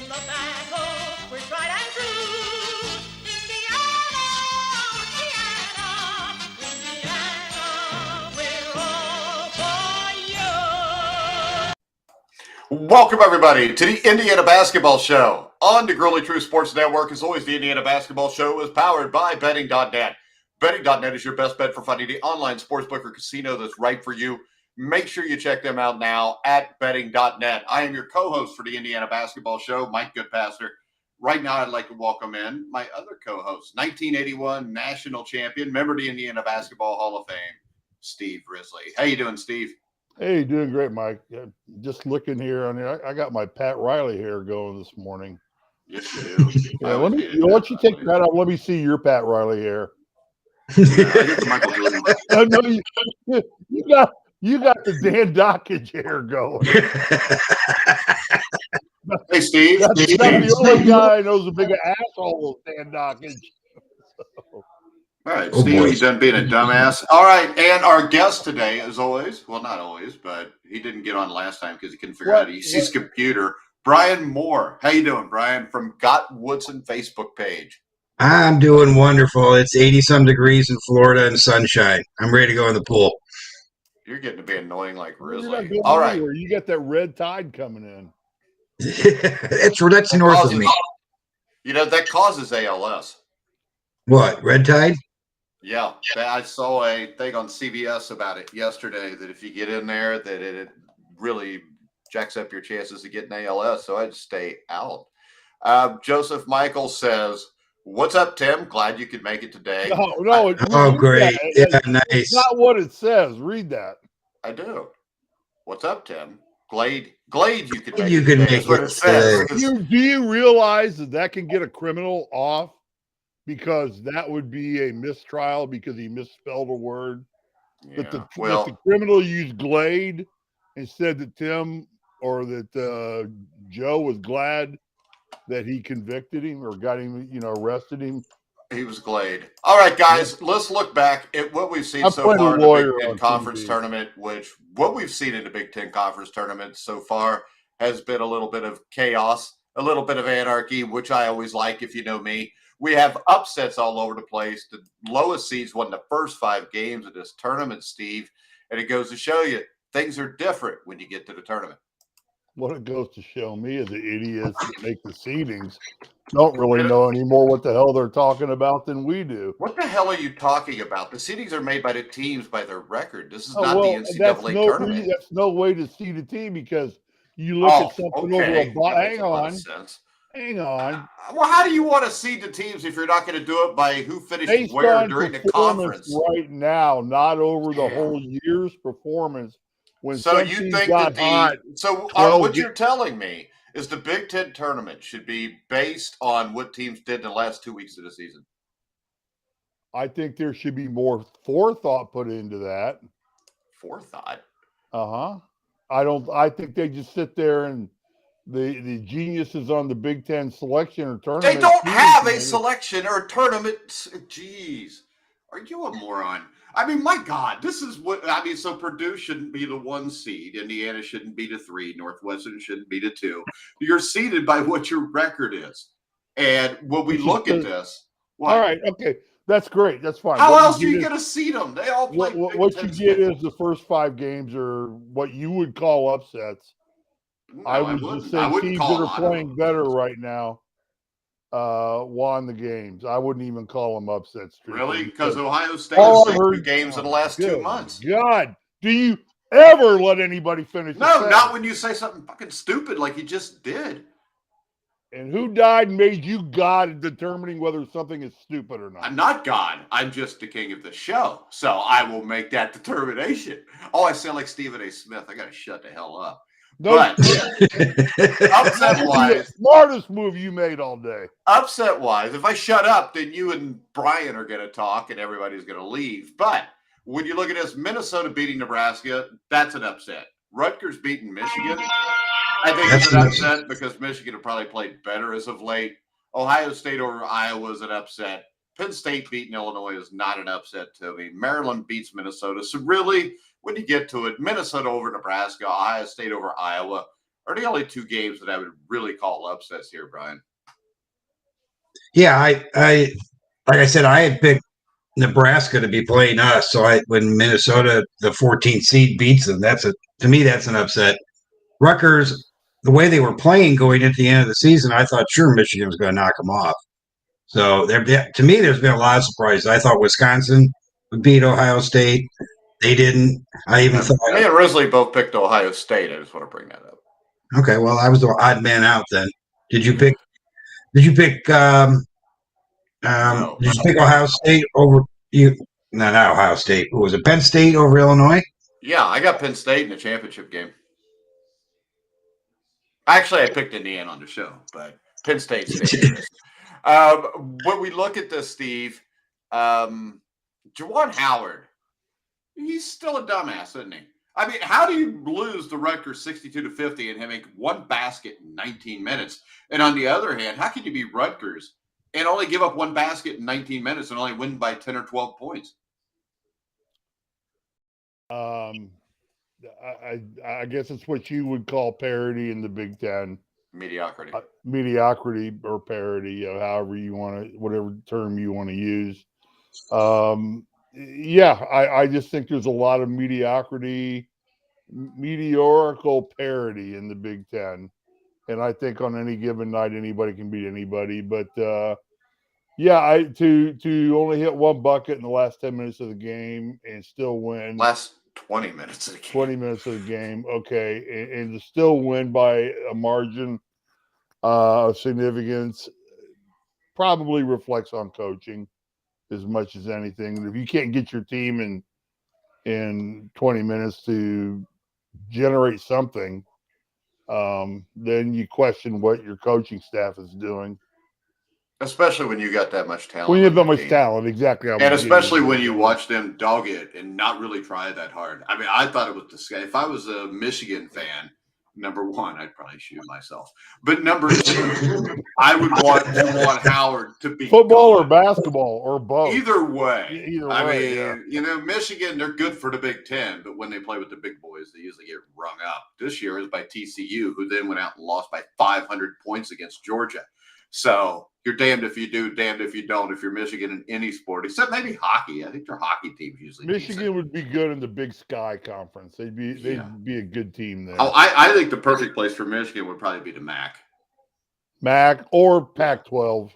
the battle, we're tried and true. Indiana, Indiana, we're all for you. Welcome, everybody, to the Indiana Basketball Show on the Gurley True Sports Network. As always, the Indiana Basketball Show is powered by Betting.net. Betting.net is your best bet for finding the online sportsbook or casino that's right for you. Make sure you check them out now at Betting.net. I am your co-host for the Indiana Basketball Show, Mike Goodpaster. Right now, I'd like to welcome in my other co-host, 1981 national champion, member of the Indiana Basketball Hall of Fame, Steve Risley. How you doing, Steve? Hey, doing great, Mike. Just looking here on here. I got my Pat Riley hair going this morning. Yes, you do. Yeah, let me. You want you take that out? Let me see your Pat Riley hair. Yeah, I get the Michael Jordan. No, you got the Dan Dockage hair going. Hey, Steve. That's the only guy I know is a bigger asshole than Dan Dockage. All right, Steve, you done being a dumbass. All right, and our guest today, as always, well, not always, but he didn't get on last time because he couldn't figure out how to use his computer. Brian Mohr. How you doing, Brian? From Got Woodson Facebook page. I'm doing wonderful. It's 80-some degrees in Florida and sunshine. I'm ready to go in the pool. You're getting to be annoying like Risley. You're not going All right. anywhere. You got that red tide coming in. That's north of me. You know, that causes ALS. What, red tide? Yeah, I saw a thing on CBS about it yesterday that if you get in there, that it really jacks up your chances of getting ALS. So I'd stay out. Joseph Michael says, "What's up, Tim? Glad you could make it today." No. Great. Yeah, nice. It's not what it says. Read that. I do. What's up, Tim? Glade, you could make You it can today. make That's what it says. Do you realize that can get a criminal off? Because that would be a mistrial because he misspelled a word. Yeah. That the criminal used Glade instead that Tim or that Joe was glad that he convicted him or got him, arrested him. He was Glade. All right, guys, let's look back at what we've seen so far in the Big Ten Conference Tournament, what we've seen in the Big Ten Conference Tournament so far has been a little bit of chaos, a little bit of anarchy, which I always like if you know me. We have upsets all over the place. The lowest seeds won the first 5 games of this tournament, Steve, and it goes to show you things are different when you get to the tournament. What it goes to show me is the idiots that make the seedings don't really know anymore what the hell they're talking about than we do. What the hell are you talking about? The seedings are made by the teams by their record. This is not the NCAA tournament. That's no way to seed a team because you look at something over a Hang on. Well, how do you want to seed the teams if you're not going to do it by who finished where during the conference? Right now, not over the whole year's performance. So you think that what you're telling me is the Big Ten tournament should be based on what teams did in the last 2 weeks of the season? I think there should be more forethought put into that. Forethought? I think they just sit there and the geniuses on the Big Ten selection or tournament. They don't have a selection or a tournament. Jeez. Are you a moron? I mean, my God, this is so Purdue shouldn't be the 1 seed. Indiana shouldn't be the 3. Northwestern shouldn't be the 2. You're seeded by what your record is. And when we look at this. All right. Okay. That's great. That's fine. How else are you going to seed them? They all play. What you get is the first 5 games are what you would call upsets. No, I would just say teams that are playing better right now won the games. I wouldn't even call them upsets. Really? Because Ohio State has 2 games in the last 2 months. God, do you ever let anybody finish? No, not when you say something fucking stupid like you just did. And who died and made you God in determining whether something is stupid or not? I'm not God. I'm just the king of the show. So I will make that determination. Oh, I sound like Stephen A. Smith. I got to shut the hell up. But upset-wise, smartest move you made all day. Upset-wise, if I shut up, then you and Brian are going to talk and everybody's going to leave. But when you look at this, Minnesota beating Nebraska, that's an upset. Rutgers beating Michigan, I think it's an upset because Michigan have probably played better as of late. Ohio State over Iowa is an upset. Penn State beating Illinois is not an upset to me. Maryland beats Minnesota. So really, when you get to it, Minnesota over Nebraska, Ohio State over Iowa are the only two games that I would really call upsets here, Brian. Yeah, I like I said, I had picked Nebraska to be playing us. So when Minnesota, the 14th seed, beats them, to me that's an upset. Rutgers, the way they were playing going into the end of the season, I thought sure Michigan was going to knock them off. So to me, there's been a lot of surprises. I thought Wisconsin would beat Ohio State. They didn't. I even thought me and Risley both picked Ohio State. I just want to bring that up. Okay, well, I was the odd man out then. Did you pick? Did you pick? No. Did you pick Ohio State over you? No, not Ohio State. What was it? Penn State over Illinois? Yeah, I got Penn State in the championship game. Actually, I picked Indiana on the show, but Penn State's dangerous. When we look at this, Steve, Juwan Howard, he's still a dumbass, isn't he? I mean, how do you lose the Rutgers 62-50 and make one basket in 19 minutes? And on the other hand, how can you be Rutgers and only give up one basket in 19 minutes and only win by 10 or 12 points? I guess it's what you would call parity in the Big Ten. Mediocrity. Mediocrity or parity, however you want to, whatever term you want to use. Yeah, I just think there's a lot of meteorical parity in the Big Ten. And I think on any given night, anybody can beat anybody. But yeah, to only hit one bucket in the last 10 minutes of the game and still win. Last 20 minutes of the game. 20 minutes of the game, okay, and to still win by a margin of significance probably reflects on coaching as much as anything. And if you can't get your team in 20 minutes to generate something, then you question what your coaching staff is doing. Especially when you got that much talent. When you have that much talent, exactly. And especially when you watch them dog it and not really try that hard. I mean, I thought it was disgusting. If I was a Michigan fan, number one, I'd probably shoot myself. But number two, I would want Juwan Howard to be football or basketball or both. Either way. I mean, you know, Michigan, they're good for the Big Ten, but when they play with the big boys, they usually get rung up. This year is by TCU, who then went out and lost by 500 points against Georgia. So you're damned if you do, damned if you don't. If you're Michigan in any sport, except maybe hockey, I think their hockey teams usually. Michigan would be good in the Big Sky Conference. They'd be a good team there. Oh, I think the perfect place for Michigan would probably be the MAC or Pac-12.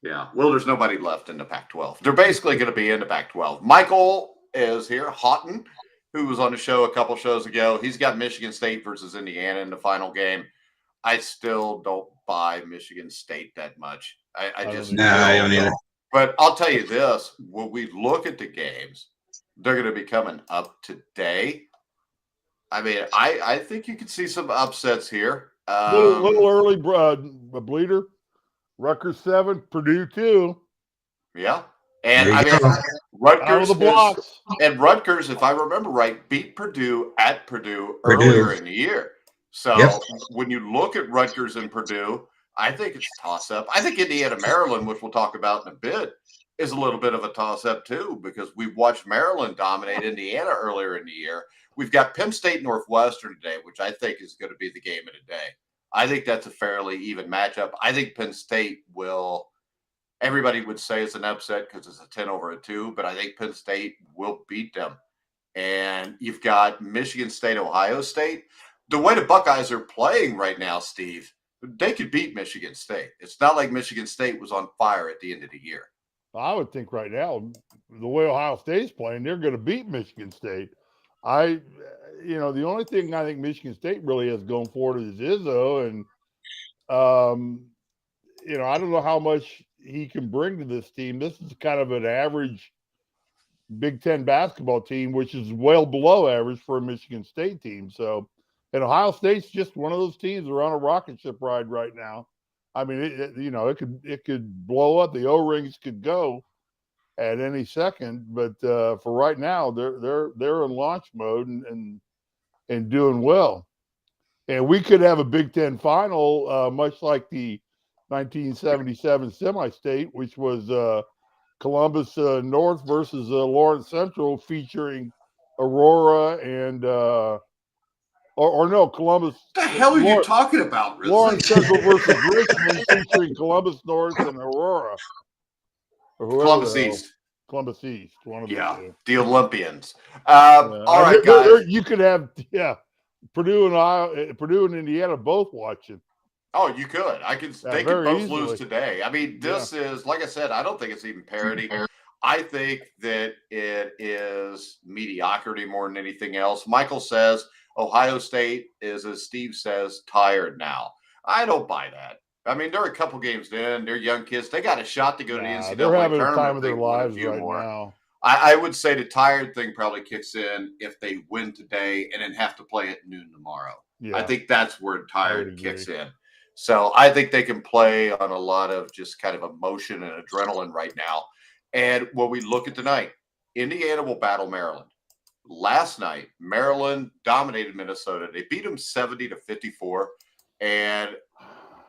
Yeah, well, there's nobody left in the Pac-12. They're basically going to be in the Pac-12. Michael is here, Houghton, who was on the show a couple shows ago. He's got Michigan State versus Indiana in the final game. I still don't buy Michigan State that much. I just I don't either. But I'll tell you this: when we look at the games, they're going to be coming up today. I mean, I think you could see some upsets here. Little early, bleeder. Rutgers 7, Purdue 2. Yeah, and I mean, Rutgers and Rutgers, if I remember right, beat Purdue at Purdue earlier in the year. So when you look at Rutgers and Purdue, I think it's a toss-up. I think Indiana, Maryland, which we'll talk about in a bit, is a little bit of a toss-up too, because we've watched Maryland dominate Indiana earlier in the year. We've got Penn State Northwestern today, which I think is going to be the game of the day. I think that's a fairly even matchup. I think Penn State will – everybody would say it's an upset because it's a 10-2, but I think Penn State will beat them. And you've got Michigan State, Ohio State. The way the Buckeyes are playing right now, Steve, they could beat Michigan State. It's not like Michigan State was on fire at the end of the year. I would think right now, the way Ohio State's playing, they're going to beat Michigan State. The only thing I think Michigan State really has going for it is Izzo, and I don't know how much he can bring to this team. This is kind of an average Big Ten basketball team, which is well below average for a Michigan State team. So. And Ohio State's just one of those teams that are on a rocket ship ride right now. I mean, it could blow up. The O-rings could go at any second, but for right now, they're in launch mode and doing well. And we could have a Big Ten final, much like the 1977 semi-state, which was Columbus North versus Lawrence Central, featuring Aurora and or no, Columbus. What the hell are you Lawrence, talking about, Risley? Lawrence Central versus Richmond, featuring Columbus North and Aurora, or whoever Columbus the hell. East. Columbus East, one of the Yeah, two. the Olympians. Yeah. All right, guys. You could have Purdue and Indiana both watching. Oh, you could. They could Very both easily. lose today. I mean, this is, like I said, I don't think it's even parity. I think that it is mediocrity more than anything else. Michael says Ohio State is, as Steve says, tired now. I don't buy that. I mean, they're a couple games in. They're young kids. They got a shot to go to the NCAA They're having a tournament time of if they their win a lives few right more. now. I would say the tired thing probably kicks in if they win today and then have to play at noon tomorrow. Yeah, I think that's where I would tired agree. kicks in. So I think they can play on a lot of just kind of emotion and adrenaline right now. And when we look at tonight, Indiana will battle Maryland. Last night, Maryland dominated Minnesota. They beat them 70-54. And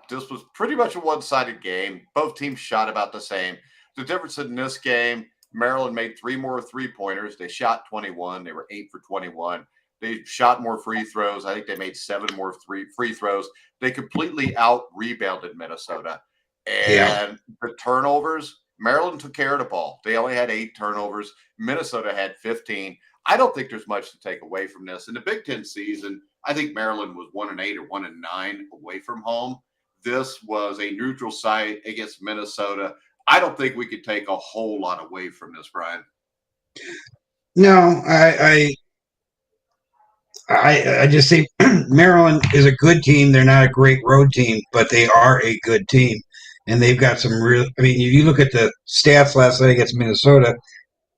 this was pretty much a one-sided game. Both teams shot about the same. The difference in this game, Maryland made 3 more three-pointers. They shot 21. They were 8 for 21. They shot more free throws. I think they made 7 more free throws. They completely out-rebounded Minnesota. And the turnovers, Maryland took care of the ball. They only had 8 turnovers. Minnesota had 15. I don't think there's much to take away from this. In the Big Ten season, I think Maryland was 1-8 or 1-9 away from home. This was a neutral site against Minnesota. I don't think we could take a whole lot away from this, Brian. No, I just say Maryland is a good team. They're not a great road team, but they are a good team, and they've got some real. I mean, if you look at the stats last night against Minnesota,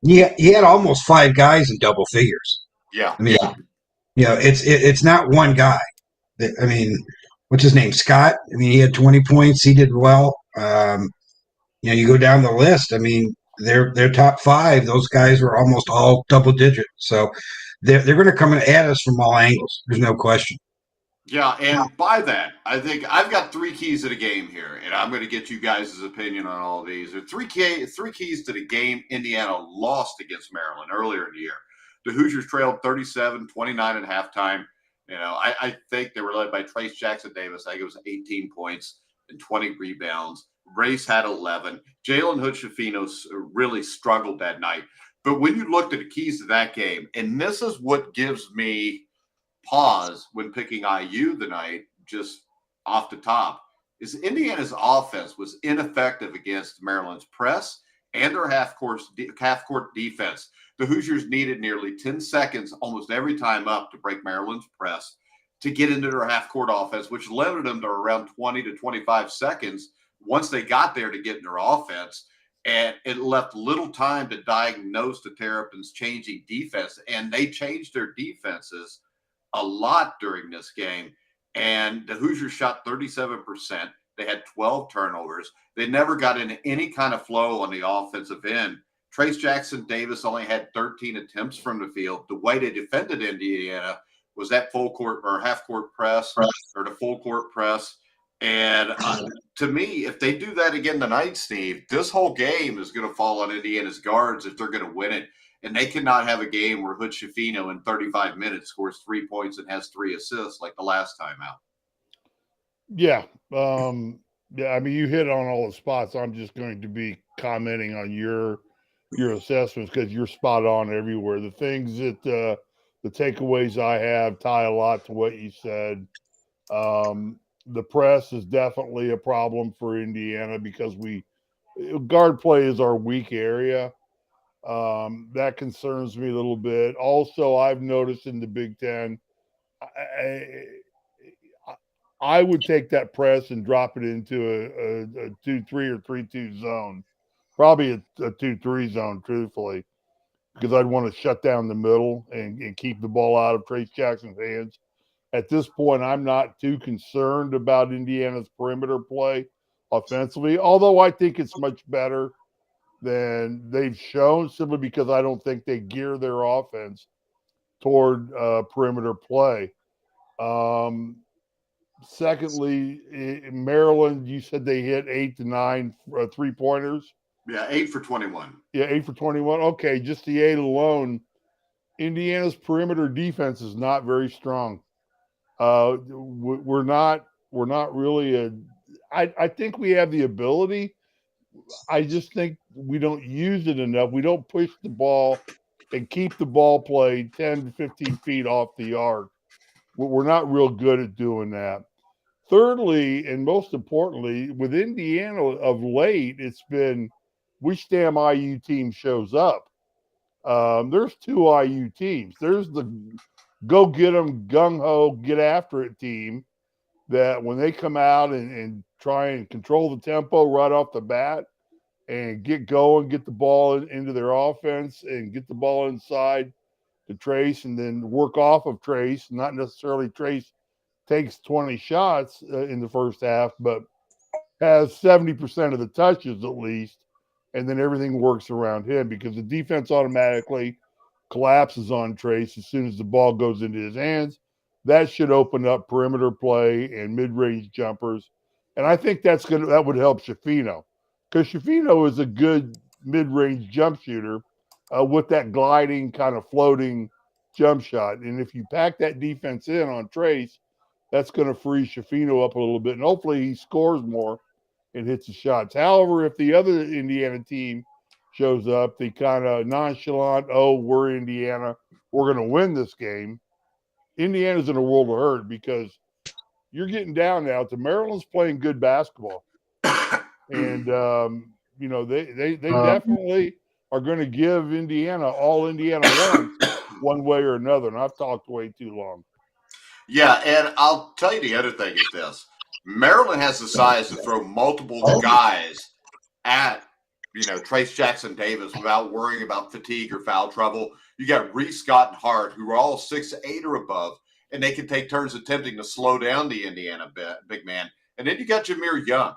he had almost 5 guys in double figures. Yeah. I mean, it's not one guy. I mean, what's his name? Scott. I mean, he had 20 points. He did well. You go down the list. I mean, they're top 5. Those guys were almost all double digit. So they're going to come at us from all angles. There's no question. Yeah, and by that, I think I've got 3 keys to the game here, and I'm going to get you guys' opinion on all of these. There are three keys to the game Indiana lost against Maryland earlier in the year. The Hoosiers trailed 37-29 at halftime. I think they were led by Trace Jackson Davis. I think it was 18 points and 20 rebounds. Race had 11. Jalen Hood-Schifino really struggled that night. But when you looked at the keys to that game, and this is what gives me pause when picking IU tonight, just off the top, is Indiana's offense was ineffective against Maryland's press and their half-court defense. The Hoosiers needed nearly 10 seconds almost every time up to break Maryland's press to get into their half-court offense, which limited them to around 20 to 25 seconds once they got there to get in their offense. And it left little time to diagnose the Terrapins changing defense. And they changed their defenses a lot during this game. And the Hoosiers shot 37%. They had 12 turnovers. They never got into any kind of flow on the offensive end. Trace Jackson Davis only had 13 attempts from the field. The way they defended Indiana was that full court or half court press or the full court press. And to me, if they do that again tonight, Steve, this whole game is going to fall on Indiana's guards if they're going to win it. And they cannot have a game where Hood-Schifino in 35 minutes scores 3 points and has 3 assists like the last time out. Yeah. I mean, you hit on all the spots. I'm just going to be commenting on your assessments because you're spot on everywhere. The things that the takeaways I have tie a lot to what you said. The press is definitely a problem for Indiana because guard play is our weak area. That concerns me a little bit. Also, I've noticed in the Big Ten, I would take that press and drop it into a 2-3 or 3-2 zone, probably a 2-3 zone, truthfully, because I'd want to shut down the middle and keep the ball out of Trace Jackson's hands. At this point, I'm not too concerned about Indiana's perimeter play offensively, although I think it's much better than they've shown, simply because I don't think they gear their offense toward perimeter play. Secondly, in Maryland, you said they hit 8 to 9 3-pointers. Yeah, 8 for 21. Yeah, 8 for 21. Okay, just the 8 alone. Indiana's perimeter defense is not very strong. We're not really I think we have the ability. I just think we don't use it enough. We don't push the ball and keep the ball played 10 to 15 feet off the arc. We're not real good at doing that. Thirdly, and most importantly, with Indiana of late, it's been which damn IU team shows up. There's two IU teams. There's the go get them, gung ho, get after it team that when they come out and try and control the tempo right off the bat and get going, get the ball into their offense and get the ball inside to Trace and then work off of Trace, not necessarily Trace takes 20 shots in the first half, but has 70% of the touches at least, and then everything works around him because the defense automatically collapses on Trace as soon as the ball goes into his hands. That should open up perimeter play and mid-range jumpers, and I think that would help Shafino because Shafino is a good mid-range jump shooter with that gliding kind of floating jump shot, and if you pack that defense in on Trace, that's going to free Shafino up a little bit, and hopefully he scores more and hits the shots. However, if the other Indiana team shows up, the kind of nonchalant, oh, we're Indiana, we're going to win this game, Indiana's in a world of hurt because you're getting down now to Maryland's playing good basketball. And, they definitely are going to give Indiana all Indiana wants one way or another. And I've talked way too long. Yeah, and I'll tell you the other thing is this. Maryland has the size to throw multiple guys at, Trace Jackson Davis without worrying about fatigue or foul trouble. You got Reese, Scott, and Hart, who are all 6'8" or above, and they can take turns attempting to slow down the Indiana big man. And then you got Jameer Young.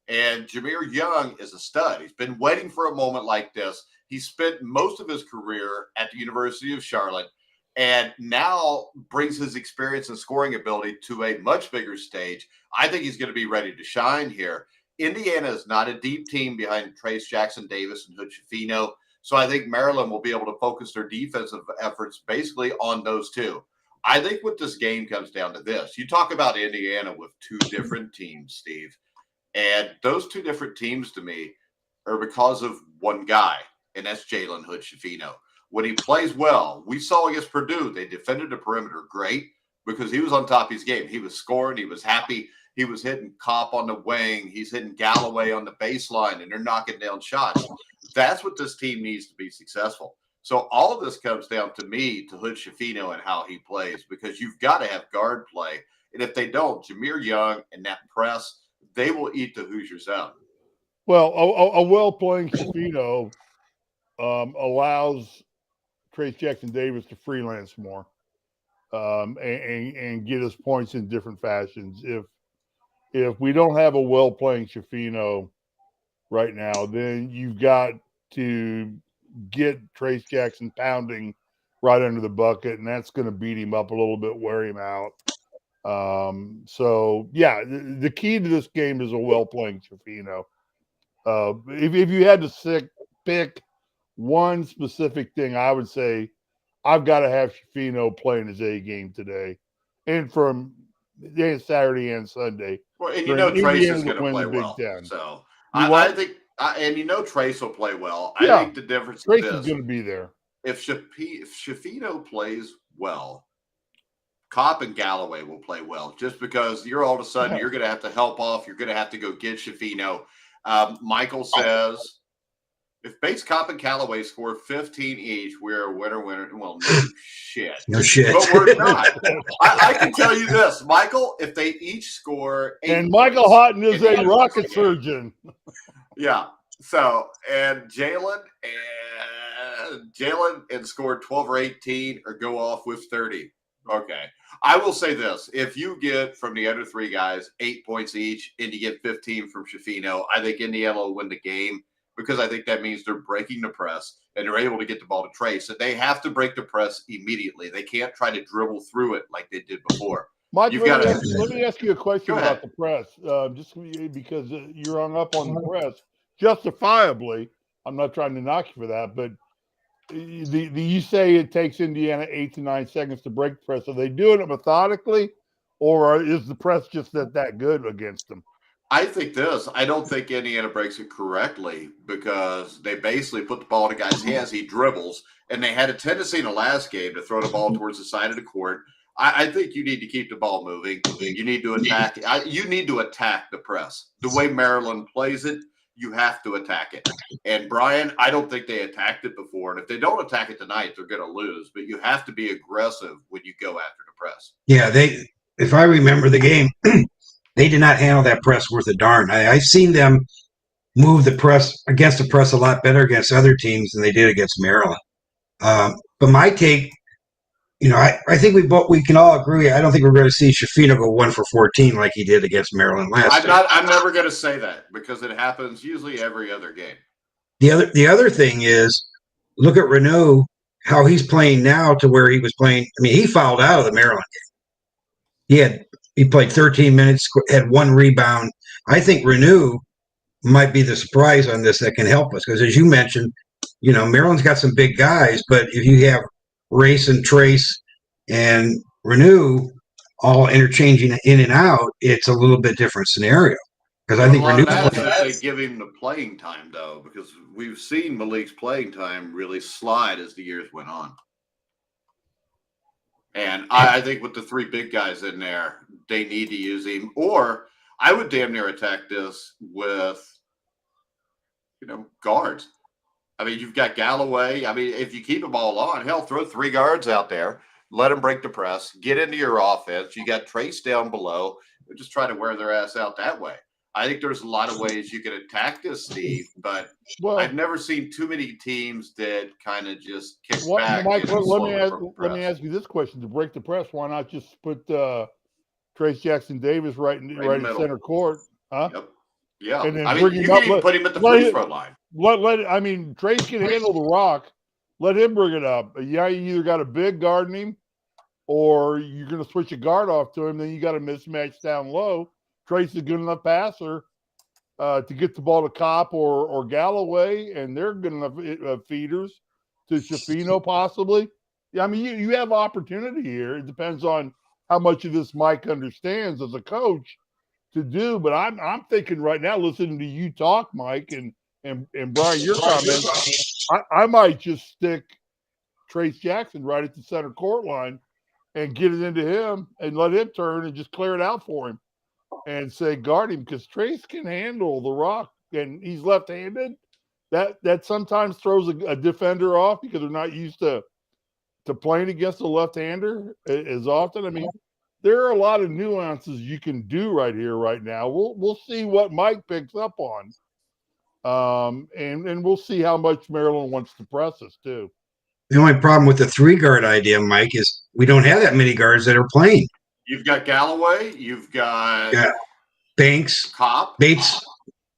And Jameer Young is a stud. He's been waiting for a moment like this. He spent most of his career at the University of Charlotte and now brings his experience and scoring ability to a much bigger stage. I think he's going to be ready to shine here. Indiana is not a deep team behind Trace Jackson Davis and Hood Shafino. So I think Maryland will be able to focus their defensive efforts basically on those two. I think what this game comes down to this. You talk about Indiana with two different teams, Steve. And those two different teams to me are because of one guy, and that's Jalen Hood Shafino. When he plays well, we saw against Purdue, they defended the perimeter great because he was on top of his game. He was scoring. He was happy. He was hitting Kopp on the wing. He's hitting Galloway on the baseline, and they're knocking down shots. That's what this team needs to be successful. So all of this comes down to me, to Hood Shafino and how he plays, because you've got to have guard play. And if they don't, Jameer Young and that press, they will eat the Hoosiers up. Well, a well-playing Shafino allows Trace Jackson Davis to freelance more and get his points in different fashions. If we don't have a well-playing Shafino right now, then you've got to get Trace Jackson pounding right under the bucket, and that's going to beat him up a little bit, wear him out. The key to this game is a well-playing Shafino. If you had to pick one specific thing, I would say I've got to have Shafino playing his A game today, and from Saturday and Sunday. Well, and Trace is going to play well. So I think, Trace will play well. Yeah, I think the difference Trace is is going to be there. If Shafino plays well, Kopp and Galloway will play well, just because you're all of a sudden you're going to have to help off. You're going to have to go get Shafino. Michael says, if Bates, Kopp, and Galloway score 15 each, we're a winner. Well, no shit. No shit. But we're not. I can tell you this, Michael, if they each score 8 and Michael points, Houghton is a rocket surgeon. Yeah. So, and Jalen and scored 12 or 18 or go off with 30. Okay. I will say this. If you get from the other three guys 8 points each and you get 15 from Shafino, I think Indiana will win the game, because I think that means they're breaking the press and they're able to get the ball to Trace. And they have to break the press immediately. They can't try to dribble through it like they did before. Mike, let me ask you a question about the press, just because you're hung up on the press. Justifiably, I'm not trying to knock you for that, but you say it takes Indiana 8 to 9 seconds to break the press. Are they doing it methodically, or is the press just that good against them? I think this. I don't think Indiana breaks it correctly because they basically put the ball in a guy's hands. He dribbles, and they had a tendency in the last game to throw the ball towards the side of the court. I think you need to keep the ball moving. You need to attack. You need to attack the press. The way Maryland plays it, you have to attack it. And Brian, I don't think they attacked it before. And if they don't attack it tonight, they're going to lose. But you have to be aggressive when you go after the press. Yeah, if I remember the game, they did not handle that press worth a darn. I've seen them move the press against the press a lot better against other teams than they did against Maryland. But my take, I think we can all agree. I don't think we're going to see Shafino go 1 for 14 like he did against Maryland last time. I'm never going to say that because it happens usually every other game. The other thing is, look at Reneau, how he's playing now to where he was playing. I mean, he fouled out of the Maryland game. He played 13 minutes, had 1 rebound. I think Reneau might be the surprise on this that can help us because, as you mentioned, Maryland's got some big guys, but if you have Race and Trace and Reneau all interchanging in and out, it's a little bit different scenario. Because I think Reneau, they give him the playing time though, because we've seen Malik's playing time really slide as the years went on. And I think with the 3 big guys in there, they need to use him. Or I would damn near attack this with, guards. I mean, you've got Galloway. I mean, if you keep them all on, hell, throw 3 guards out there. Let them break the press. Get into your offense. You got Trace down below. Just try to wear their ass out that way. I think there's a lot of ways you can attack this, Steve, but I've never seen too many teams that kind of just kick back. Mike, let me ask you this question. To break the press, why not just put Trace Jackson Davis right in center court? Huh? Yep. Yeah. And then you can even put him at the free throw line. Trace can handle the rock. Let him bring it up. Yeah, you either got a big guarding him or you're going to switch a guard off to him. Then you got a mismatch down low. Trace is a good enough passer to get the ball to Kopp or Galloway, and they're good enough feeders to Shafino possibly. I mean, you have opportunity here. It depends on how much of this Mike understands as a coach to do. But I'm thinking right now, listening to you talk, Mike, and Brian, your comments, I might just stick Trace Jackson right at the center court line and get it into him and let him turn and just clear it out for him. And say guard him because Trace can handle the rock and he's left-handed. That sometimes throws a defender off because they're not used to playing against a left-hander as often. I mean, there are a lot of nuances you can do right here, right now. We'll see what Mike picks up on, and we'll see how much Maryland wants to press us too. The only problem with the 3-guard idea, Mike, is we don't have that many guards that are playing. You've got Galloway. You've got Banks. Kopp. Bates.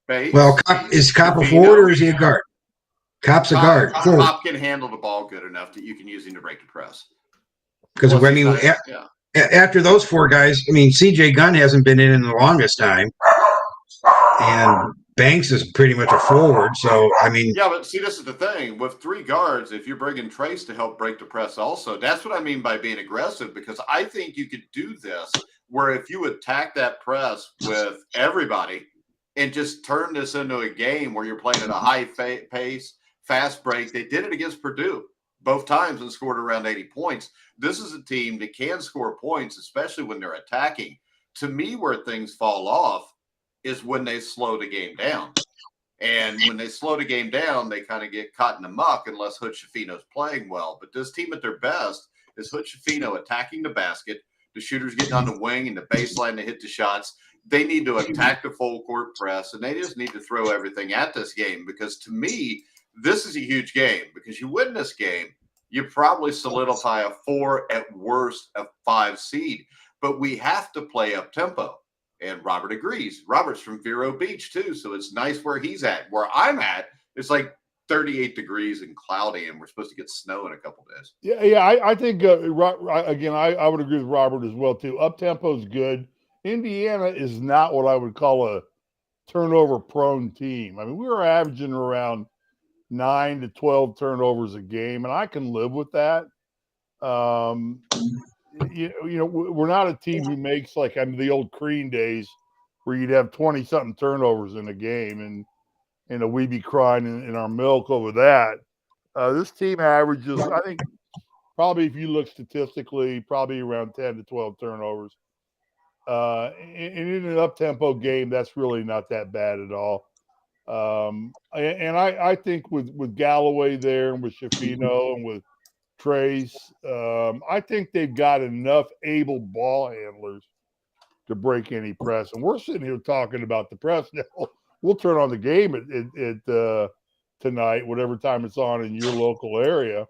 Well, is Kopp a forward or is he a guard? Kopp's a guard. Kopp can handle the ball good enough that you can use him to break the press. Because, after those 4 guys, I mean, C.J. Gunn hasn't been in the longest time. And Banks is pretty much a forward. So, I mean. Yeah, but see, this is the thing. With 3 guards, if you're bringing Trace to help break the press also, that's what I mean by being aggressive, because I think you could do this where if you attack that press with everybody and just turn this into a game where you're playing at a high pace, fast break. They did it against Purdue both times and scored around 80 points. This is a team that can score points, especially when they're attacking. To me, where things fall off is when they slow the game down. And when they slow the game down, they kind of get caught in the muck unless Hood Shafino's playing well. But this team at their best is Hood Shafino attacking the basket, the shooters getting on the wing and the baseline to hit the shots. They need to attack the full court press, and they just need to throw everything at this game, because to me, this is a huge game, because you win this game, you probably solidify a 4, at worst a 5 seed. But we have to play up tempo. And Robert agrees. Robert's from Vero Beach too, so it's nice where he's at. Where I'm at, it's like 38 degrees and cloudy, and we're supposed to get snow in a couple days. Yeah. I think again, I would agree with Robert as well too. Up tempo is good. Indiana is not what I would call a turnover-prone team. I mean, we were averaging around 9 to 12 turnovers a game, and I can live with that. we're not a team who makes like the old Crean days where you'd have 20-something turnovers in a game, and we'd be crying in our milk over that. This team averages, I think, probably if you look statistically, probably around 10 to 12 turnovers. And in an up-tempo game, that's really not that bad at all. And I think with Galloway there and with Shafino and with Trace, I think they've got enough able ball handlers to break any press. And we're sitting here talking about the press now. We'll turn on the game at tonight, whatever time it's on in your local area.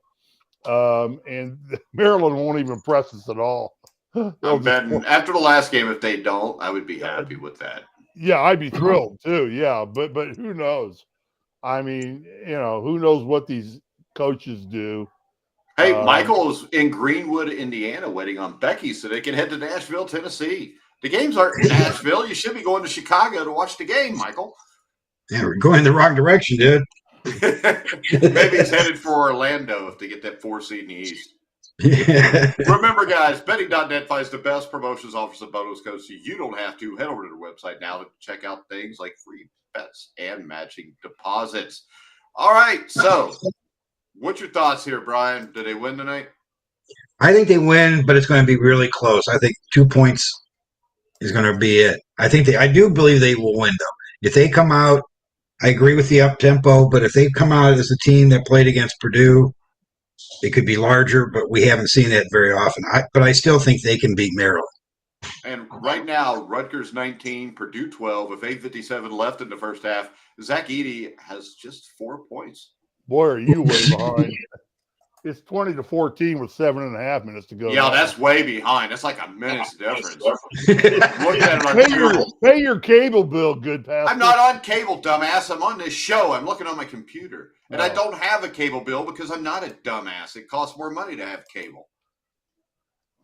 And Maryland won't even press us at all. I'm betting after the last game, if they don't, I would be happy with that. Yeah, I'd be thrilled too. Yeah, but who knows? I mean, who knows what these coaches do. Hey, Michael's in Greenwood, Indiana, waiting on Becky so they can head to Nashville, Tennessee. The games aren't in Nashville. You should be going to Chicago to watch the game, Michael. Yeah, we're going the wrong direction, dude. Maybe he's headed for Orlando if they get that 4 seed in the East. Remember, guys, betting.net finds the best promotions, offers, and bonus codes so you don't have to. Head over to their website now to check out things like free bets and matching deposits. All right, so what's your thoughts here, Brian? Did they win tonight? I think they win, but it's going to be really close. I think 2 points is going to be it. I do believe they will win, though. If they come out, I agree with the up-tempo, but if they come out as a team that played against Purdue, it could be larger, but we haven't seen that very often. But I still think they can beat Maryland. And right now, Rutgers 19, Purdue 12, with 8:57 left in the first half. Zach Edey has just 4 points. Boy, are you way behind. It's 20-14 with 7.5 minutes to go. Yeah, that's way behind. That's like a minute's difference. Looking at it pay your cable bill, Goodpaster. I'm not on cable, dumbass. I'm on this show. I'm looking on my computer. And I don't have a cable bill because I'm not a dumbass. It costs more money to have cable.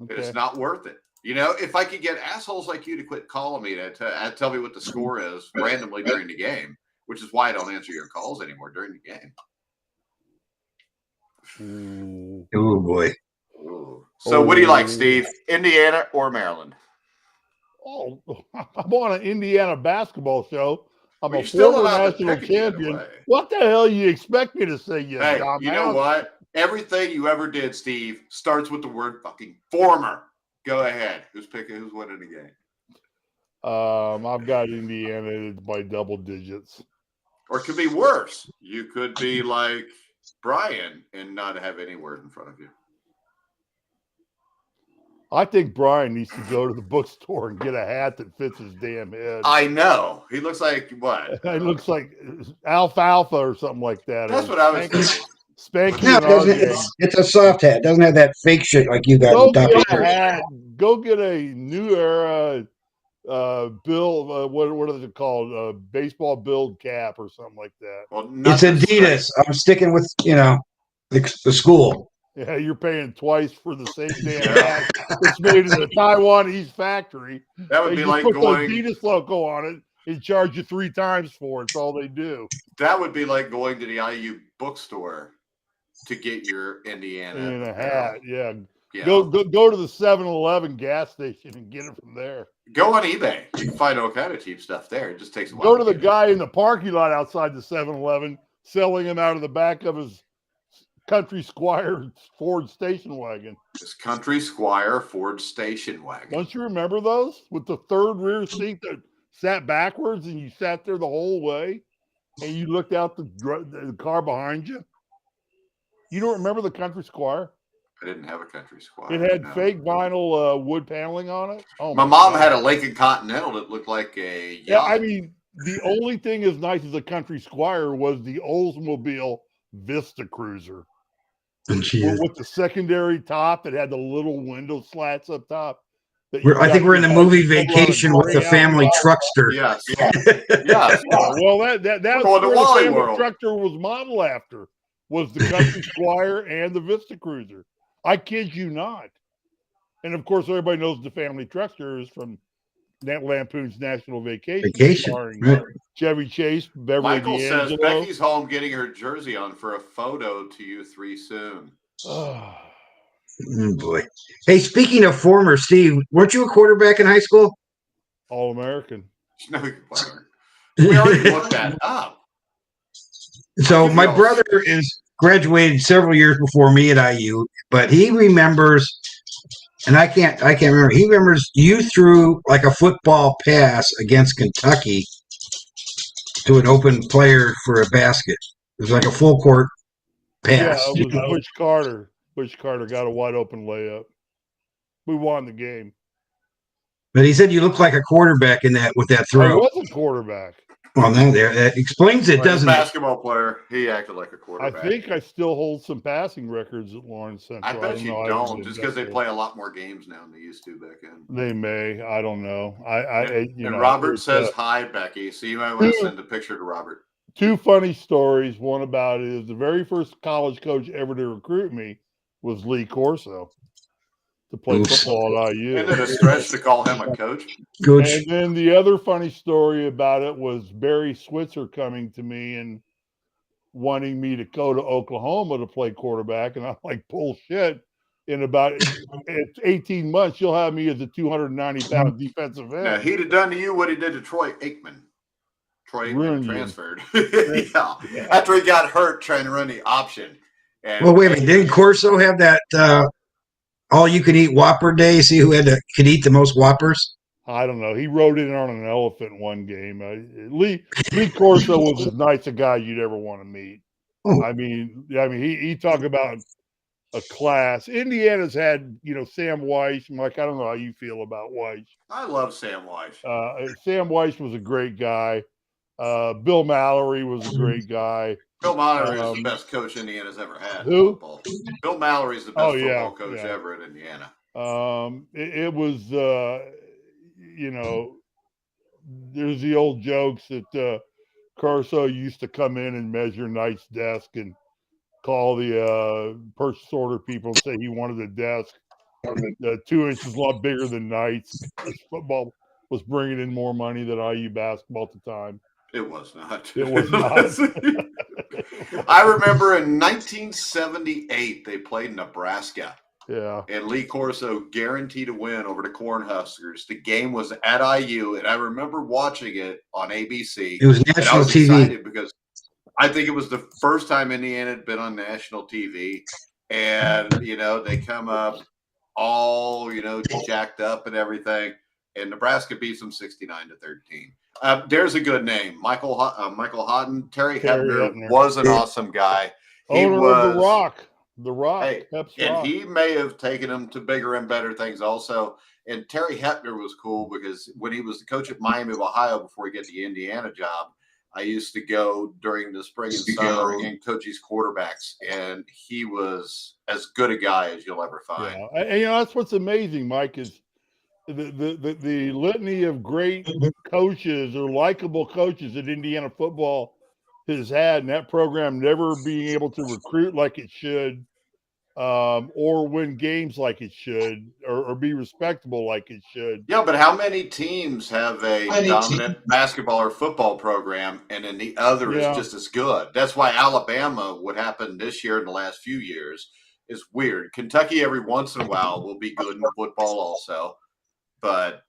Okay. It's not worth it. If I could get assholes like you to quit calling me to tell me what the score is randomly during the game, which is why I don't answer your calls anymore during the game. Oh, boy. Ooh. So what do you like, Steve? Indiana or Maryland? Oh, I'm on an Indiana basketball show. I'm a former national champion. What the hell you expect me to say? You know what? Everything you ever did, Steve, starts with the word fucking former. Go ahead. Who's winning the game? I've got Indiana by double digits. Or it could be worse. You could be like Brian and not have any word in front of you. I think Brian needs to go to the bookstore and get a hat that fits his damn head. I know. He looks like what? He looks like alfalfa or something like that. That's what I was thinking. Spanky. No, it's a soft hat. It doesn't have that fake shit like you got. Go get a New Era Bill. What is it called? Baseball build cap or something like that. Well, it's Adidas. I'm sticking with the school. Yeah, you're paying twice for the same damn hat. It's made in a Taiwanese factory. That would be like put going the Adidas logo on it and charge you 3 times for it. That's all they do. That would be like going to the IU bookstore to get your Indiana in a hat. Yeah. Go to the 7-Eleven gas station and get it from there. Go on eBay. You can find all kind of cheap stuff there. It just takes a while. Go to the guy in the parking lot outside the 7-Eleven selling them out of the back of his Country Squire Ford station wagon. His Country Squire Ford station wagon. Don't you remember those? With the third rear seat that sat backwards and you sat there the whole way and you looked out the car behind you? You don't remember the Country Squire? I didn't have a Country Squire. It had fake vinyl wood paneling on it. Oh, my mom had a Lincoln Continental that looked like a yacht. Yeah, I mean, the only thing as nice as a Country Squire was the Oldsmobile Vista Cruiser. With the secondary top, it had the little window slats up top. I think we're in the movie Vacation with the family truckster. Yes. Yes. Well, that's what the family truckster was modeled after. Was the Country Squire and the Vista Cruiser. I kid you not. And, of course, everybody knows the family truckster is from Lampoon's National Vacation. Right. Chevy Chase, Beverly Michael D'Angelo. says Becky's home getting her jersey on for a photo to you 3 soon. Oh, boy. Hey, speaking of former, Steve, weren't you a quarterback in high school? All-American. No, you weren't. We already looked that up. I'll So give you my all. brother is graduated several years before me at IU, but he remembers, and I can't remember. He remembers you threw like a football pass against Kentucky to an open player for a basket. It was like a full court Yeah, pass. it was Bush Carter. Bush Carter got a wide open layup. We won the game. But he said you looked like a quarterback in that with that I throw. was a quarterback. Well, now there that explains it, Well, he's a doesn't it? basketball player. He acted like a I quarterback. think I still hold some passing records at Lawrence Central. I bet you know. I don't, haven't just because they invested. play a lot more games now than they used to back then. They may. I don't know. And Robert says hi, Becky. So you might want to send a picture to Robert. Two funny stories. One about it is the very first college coach ever to recruit me was Lee Corso to play football at IU. Isn't it a stretch to call him a coach? Coach. And then the other funny story about it was Barry Switzer coming to me and wanting me to go to Oklahoma to play quarterback. And I'm like, bullshit. In about 18 months, you'll have me as a 290-pound defensive end. Now, he'd have done to you what he did to Troy Aikman. Troy Aikman transferred. Yeah. After he got hurt trying to run the option. And well, wait a minute. Didn't Corso have that all-you-can-eat Whopper day? See who could eat the most Whoppers? I don't know. He rode in on an elephant one game. Lee Corso was as nice a guy you'd ever want to meet. Oh. I mean, he talked about a class. Indiana's had, Sam Weiss. Mike, I don't know how you feel about Weiss. I love Sam Weiss. Sam Weiss was a great guy. Bill Mallory was a great guy. Bill Mallory is the best coach Indiana's ever had. Who? Football. Bill Mallory is the best football coach ever at Indiana. It was, there's the old jokes that Corso used to come in and measure Knight's desk and call the purchase order people and say he wanted a desk 2 inches a lot bigger than Knight's. Football was bringing in more money than IU basketball at the time. It was not. It was not. I remember in 1978 they played Nebraska. Yeah. And Lee Corso guaranteed a win over the Cornhuskers. The game was at IU, and I remember watching it on ABC. It was national TV. Excited because I think it was the first time Indiana had been on national TV. And, they come up all, jacked up and everything. And Nebraska beats them 69-13. There's a good name. Michael Houghton. Terry Hebner was an awesome guy. Owner of The Rock. The Rock. Hey, and he may have taken him to bigger and better things also. And Terry Hebner was cool because when he was the coach at Miami of Ohio before he got the Indiana job, I used to go during the spring and summer and coach his quarterbacks. And he was as good a guy as you'll ever find. Yeah. And that's what's amazing, Mike, is the litany of great coaches or likable coaches that Indiana football has had, and that program never being able to recruit like it should, or win games like it should, or be respectable like it should. Yeah, but how many teams have a dominant basketball or football program, and then the other is just as good? That's why Alabama, what happened this year in the last few years, is weird. Kentucky every once in a while will be good in football also. But,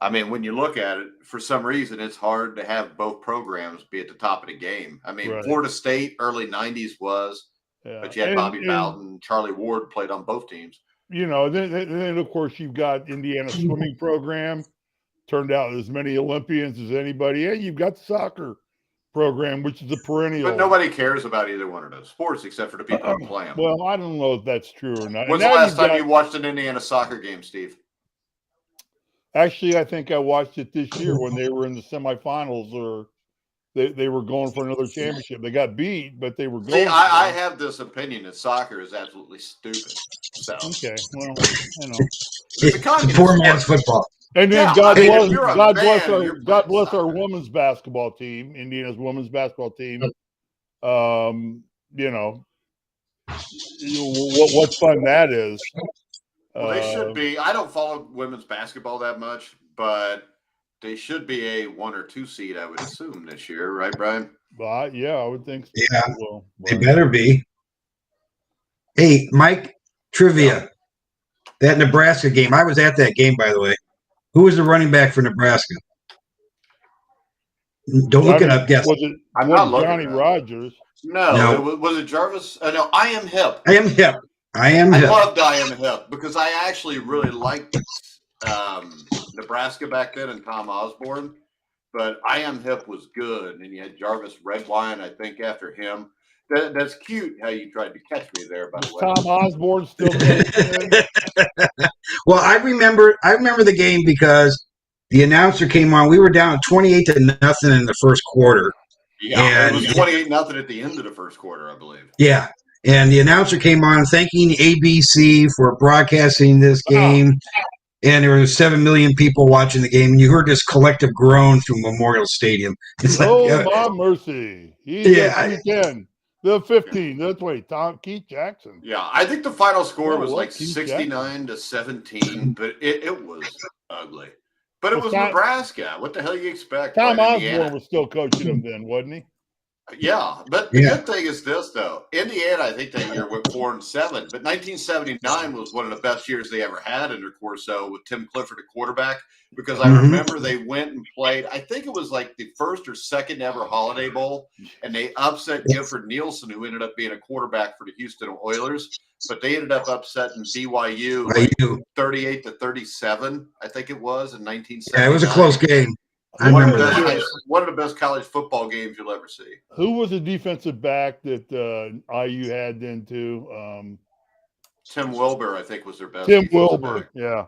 I mean, when you look at it, for some reason, it's hard to have both programs be at the top of the game. I mean, Florida State, early 90s was, but you had Bobby Bowden, Charlie Ward played on both teams. Then, of course, you've got Indiana swimming program, turned out as many Olympians as anybody. And you've got the soccer program, which is a perennial. But nobody cares about either one of those sports except for the people who play them. Well, I don't know if that's true or not. When's the last time you watched an Indiana soccer game, Steve? Actually, I think I watched it this year when they were in the semifinals, or they were going for another championship. They got beat, but they were going. See, I have this opinion that soccer is absolutely stupid. So okay, well, it's a poor man's football. And then God bless our women's basketball team, Indiana's women's basketball team. What fun that is. Well, they should be. I don't follow women's basketball that much, but they should be a 1 or 2 seed, I would assume, this year, right, Brian? Yeah, I would think so. Yeah, they better be. Hey, Mike, Trivia. That Nebraska game. I was at that game, by the way. Who was the running back for Nebraska? Don't look it up. Guess. I'm not looking Johnny it up. Rogers? No. Was it Jarvis? No, I Am Hip. I am hip. I loved I Am Hip because I actually really liked Nebraska back then and Tom Osborne. But I Am Hip was good, and you had Jarvis Redwine, I think, after him. That's cute how you tried to catch me there, by the way. Tom Osborne still Well, I remember the game because the announcer came on. We were down 28-0 in the first quarter. Yeah, and it was 28-0 at the end of the first quarter, I believe. Yeah, and the announcer came on thanking ABC for broadcasting this game. And there were 7 million people watching the game, and you heard this collective groan through Memorial Stadium. It's my mercy! The 15. That's wait, Keith Jackson. Yeah, I think the final score was like 69-17, but it was ugly. But it was Nebraska. What the hell you expect? Tom Osborne was still coaching them then, wasn't he? Yeah, but the good thing is this, though. Indiana, I think that year went 4-7, but 1979 was one of the best years they ever had under Corso with Tim Clifford at quarterback, because I remember they went and played, I think it was like the first or second ever Holiday Bowl, and they upset Gifford Nielsen, who ended up being a quarterback for the Houston Oilers, but they ended up upsetting BYU 38-37, I think it was, in 1979. Yeah, it was a close game. I remember that. One of the best college football games you'll ever see. Who was the defensive back that IU had then too? Tim Wilbur, I think, was their best. Tim Wilbur, back. Yeah.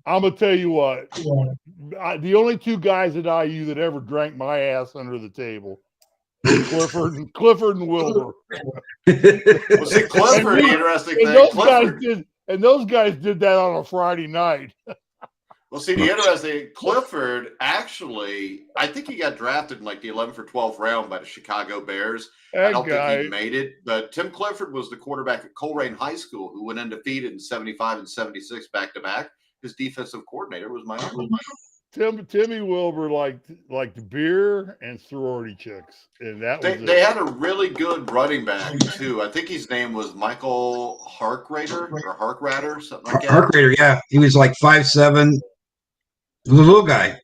I'm gonna tell you what. The only two guys at IU that ever drank my ass under the table, Clifford and Wilbur. Was it Clifford? Interesting thing. Those guys did that on a Friday night. Well, see, the interesting Clifford actually, I think he got drafted in like the 11th or 12th round by the Chicago Bears. I don't think he made it, but Tim Clifford was the quarterback at Coleraine High School who went undefeated in 75 and 76 back to back. His defensive coordinator was my uncle. Timmy Wilbur liked beer and sorority chicks, and they had a really good running back too. I think his name was Michael Harkrader or Harkrader, something like that. Harkrader, yeah, he was like 5'7". The little guy.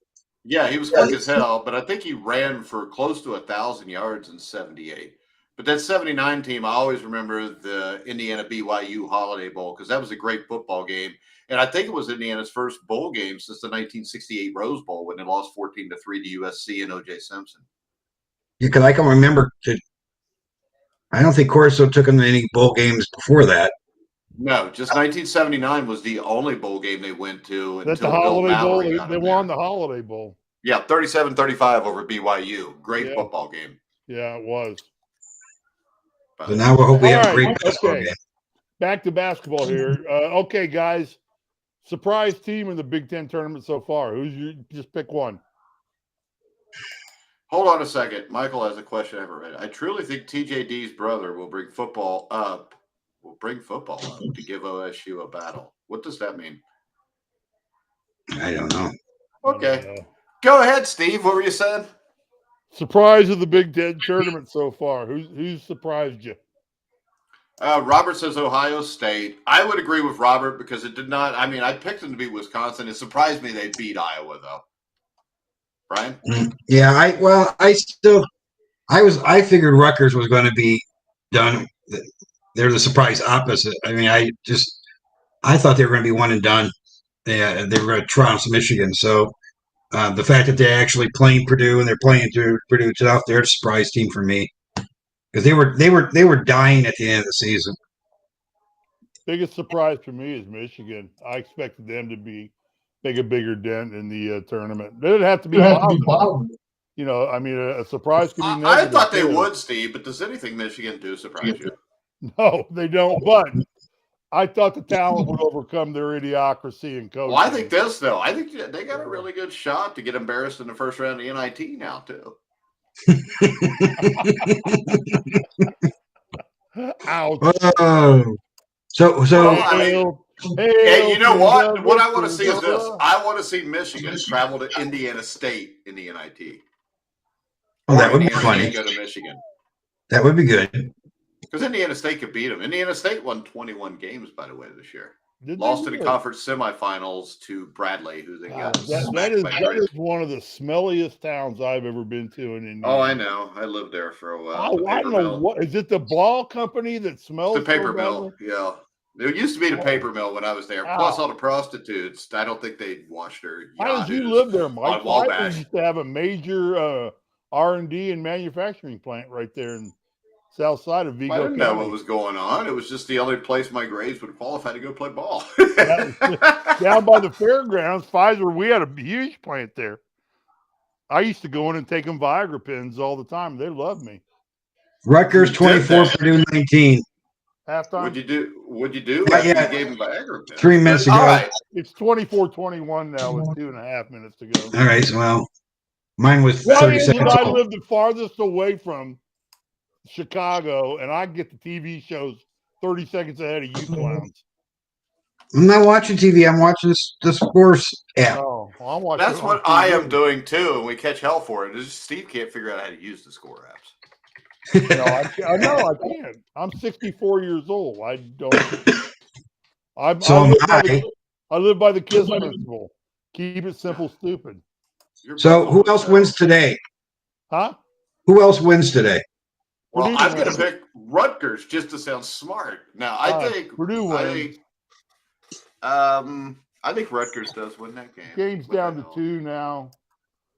Yeah, he was quick as hell, but I think he ran for close to 1,000 yards in 78. But that 79 team, I always remember the Indiana BYU Holiday Bowl because that was a great football game. And I think it was Indiana's first bowl game since the 1968 Rose Bowl when they lost 14-3 to USC and O.J. Simpson. Yeah, because I can remember I don't think Corso took them to any bowl games before that. No, just 1979 was the only bowl game they went to. That's the Holiday Bowl. They won the Holiday Bowl. Yeah, 37-35 over BYU. Great football game. Yeah, it was. So now we hope we have a great basketball game. Back to basketball here. Okay, guys. Surprise team in the Big Ten tournament so far. Just pick one. Hold on a second. Michael has a question I haven't read. I truly think TJD's brother will bring football up to give OSU a battle. What does that mean? I don't know. Okay. Go ahead, Steve. What were you saying? Surprise of the Big Ten tournament so far. Who's surprised you? Robert says Ohio State. I would agree with Robert because it did not. I mean, I picked them to beat Wisconsin. It surprised me they beat Iowa, though. Brian? Yeah, I figured Rutgers was going to be done. They're the surprise opposite. I mean, I thought they were going to be one and done. They were going to trounce Michigan. So the fact that they're actually playing Purdue and they're playing through Purdue tough, they're a surprise team for me because they were dying at the end of the season. Biggest surprise for me is Michigan. I expected them to make a bigger dent in the tournament. They didn't have to be positive. You know, I mean, a surprise could be negative. I thought they would, Steve, but does anything Michigan do surprise you? No, they don't. But I thought the talent would overcome their idiocracy and coaching. Well, I think this, though. I think they got a really good shot to get embarrassed in the first round of the NIT now, too. Ouch. Oh. So I mean, hey, you know what? What I want to see is this. I want to see Michigan travel to Indiana State in the NIT. Oh, that would be funny. Go to Michigan. That would be good. Because Indiana State could beat them. Indiana State won 21 games, by the way, this year. Did they Lost in the really? conference semifinals to Bradley, who they got That smacked is by that Grizzlies. is one of the smelliest towns I've ever been to in Indiana. Oh, I know. I lived there for a while. The I paper don't know mill. what is it. The ball company that smells The paper so mill. badly? Yeah. There used to be the Oh. paper mill when I was there. Ow. Plus all the prostitutes. I don't think they washed their How did you yahoos live there, Mike? on Wabash. Pfizer used to have a major R&D and manufacturing plant right there in south side of Vigo I didn't know County. what was going on. It was just the only place my grades would qualify to go play ball. Down by the fairgrounds, Pfizer, we had a huge plant there. I used to go in and take them Viagra pins all the time. They loved me. Rutgers You did 24, that. Purdue 19. Halftime. What'd you do Not after yet. you gave him Viagra pills? 3 minutes All ago. right. It's 24-21 now with 2.5 minutes to go. All right. So, well, mine was Why 30 is it seconds. I live the farthest away from Chicago and I get the TV shows 30 seconds ahead of you clowns? I'm not watching TV. I'm watching the sports app. Oh, well, I'm watching. That's it on what I TV. am doing too, and we catch hell for it. Is Steve can't figure out how to use the score apps. No, I can't. I'm 64 years old. I don't. I live by the KISS principle. Keep it simple, stupid. So who else wins today? Huh? Who else wins today? Well, Purdue I'm going to wins. pick Rutgers just to sound smart. Now, I think Purdue wins. I think Rutgers does win that game. Game's down to 2 now.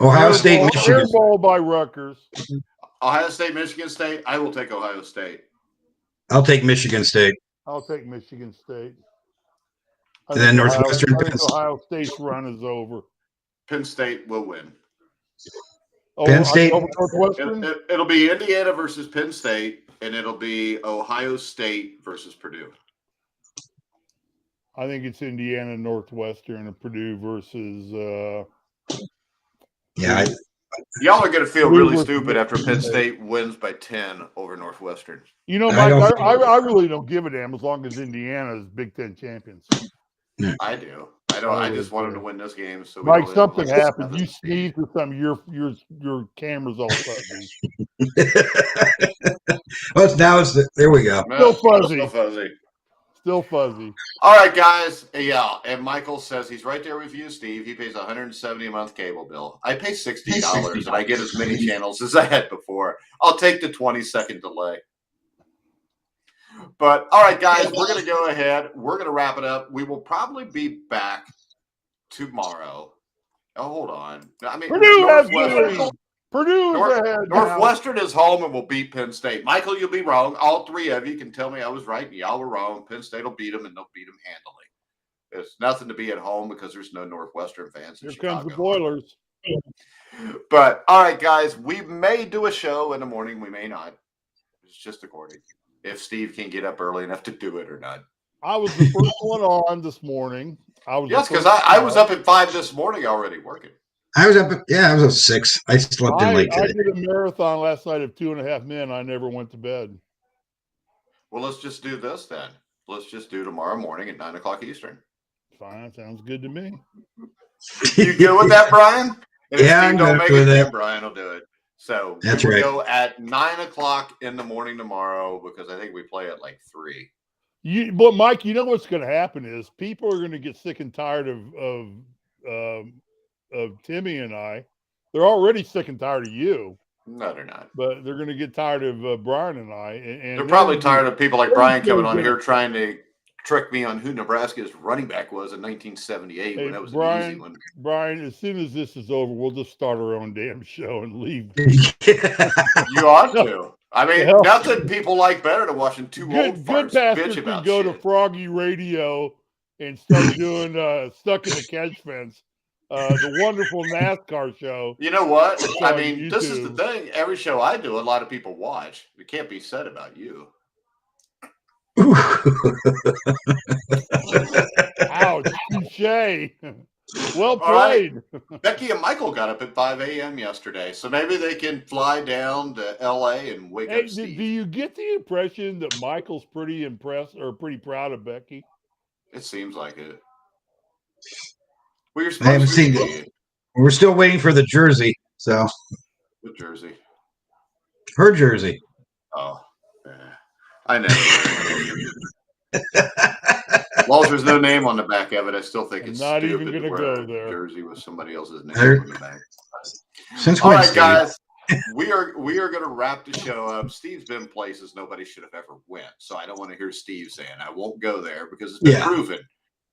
Ohio State, Michigan. Airball by Rutgers. Ohio State, Michigan State. I will take Ohio State. I'll take Michigan State. I'll take Michigan State. And then Northwestern. I think Ohio State's run is over. Penn State will win. Penn State. Over Northwestern? It'll be Indiana versus Penn State, and it'll be Ohio State versus Purdue. I think it's Indiana, Northwestern, and Purdue versus. Yeah. Y'all are going to feel Purdue really versus stupid after Penn Michigan State wins by 10 over Northwestern. You know, I Mike, don't I really don't give a damn as long as Indiana is Big Ten champions. I do. I just want them to win this game. So Mike, something happened. You sneezed or something. Your camera's all fuzzy. There we go. Still fuzzy. Still fuzzy. Still fuzzy. All right, guys. Yeah, and Michael says he's right there with you, Steve. He pays $170 a month cable bill. I pay $60, and I get as many channels as I had before. I'll take the 20-second delay. But all right, guys, we're going to go ahead. We're going to wrap it up. We will probably be back tomorrow. Oh, hold on. I mean, Purdue has Purdue's ahead. Northwestern is home and will beat Penn State. Michael, you'll be wrong. All three of you can tell me I was right and y'all were wrong. Penn State will beat them, and they'll beat them handily. There's nothing to be at home because there's no Northwestern fans in Chicago. Here comes the Boilers. But all right, guys, we may do a show in the morning. We may not. It's just according if Steve can get up early enough to do it or not. I was the first one on this morning. Yes, because I was up at 5 this morning already working. I was up at 6. I slept in late today. I did a marathon last night of 2.5 men. I never went to bed. Well, let's just do this then. Let's just do tomorrow morning at 9 o'clock Eastern. Fine, sounds good to me. You good with that, Brian? And Yeah, if I'm Steve don't good make with it, then that. Brian will do it. So That's we'll right. go at 9 o'clock in the morning tomorrow because I think we play at like 3. But Mike, you know what's going to happen is people are going to get sick and tired of Timmy and I. They're already sick and tired of you. No, they're not. But they're going to get tired of Brian and I. And They're probably tired of people like Brian coming on good. here trying to trick me on who Nebraska's running back was in 1978 when that was an easy one. Brian, as soon as this is over, we'll just start our own damn show and leave. You ought to. I mean, Hell. nothing people like better than watching two old farts Goodpaster bitch can about go shit. to Froggy Radio and start doing Stuck in the Catch Fence, the wonderful NASCAR show. You know what? It's I on mean, this is the YouTube. thing. Every show I do, a lot of people watch. It can't be said about you. Ouch, touche. Well All right. played. Becky and Michael got up at 5 a.m. yesterday, so maybe they can fly down to L.A. and wake Hey, up Steve. do you get the impression that Michael's pretty impressed or pretty proud of Becky? It seems like it. Well, you're I haven't supposed to seen be it. We're still waiting for the jersey. So with Jersey. her jersey. Oh, yeah. I know. As long as there's no name on the back of it, I still think I'm it's not stupid even to gonna wear go a there. jersey with somebody else's name There- on the back. Since All when, right, Steve? guys. We are going to wrap the show up. Steve's been places nobody should have ever went, so I don't want to hear Steve saying I won't go there because it's been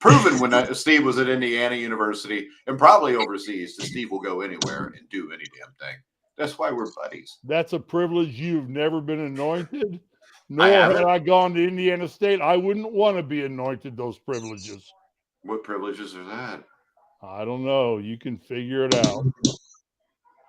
proven when Steve was at Indiana University and probably overseas that Steve will go anywhere and do any damn thing. That's why we're buddies. That's a privilege. You've never been anointed, nor haven't. had I gone to Indiana State. I wouldn't want to be anointed those privileges. What privileges are that? I don't know. You can figure it out.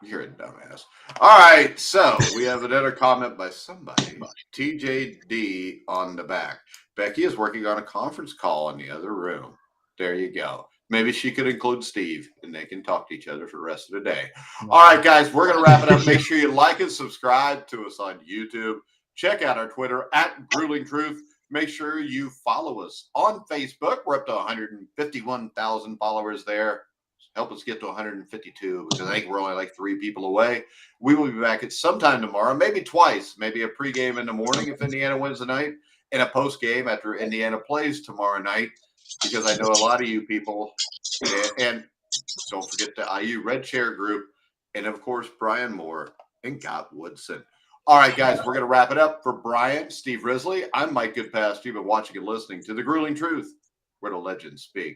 You're a dumbass. All right, so we have another comment by somebody. TJD on the back. Becky is working on a conference call in the other room. There you go. Maybe she could include Steve and they can talk to each other for the rest of the day. All right, guys, we're going to wrap it up. Make sure you like and subscribe to us on YouTube. Check out our Twitter at Grueling Truth. Make sure you follow us on Facebook. We're up to 151,000 followers there. Help us get to 152 because I think we're only like 3 people away. We will be back at sometime tomorrow, maybe twice, maybe a pregame in the morning if Indiana wins tonight and a postgame after Indiana plays tomorrow night because I know a lot of you people and don't forget the IU Red Chair group and, of course, Brian Moore and Gott Woodson. All right, guys, we're going to wrap it up. For Brian, Steve Risley, I'm Mike Goodpaster. You've been watching and listening to The Grueling Truth, where the legends speak.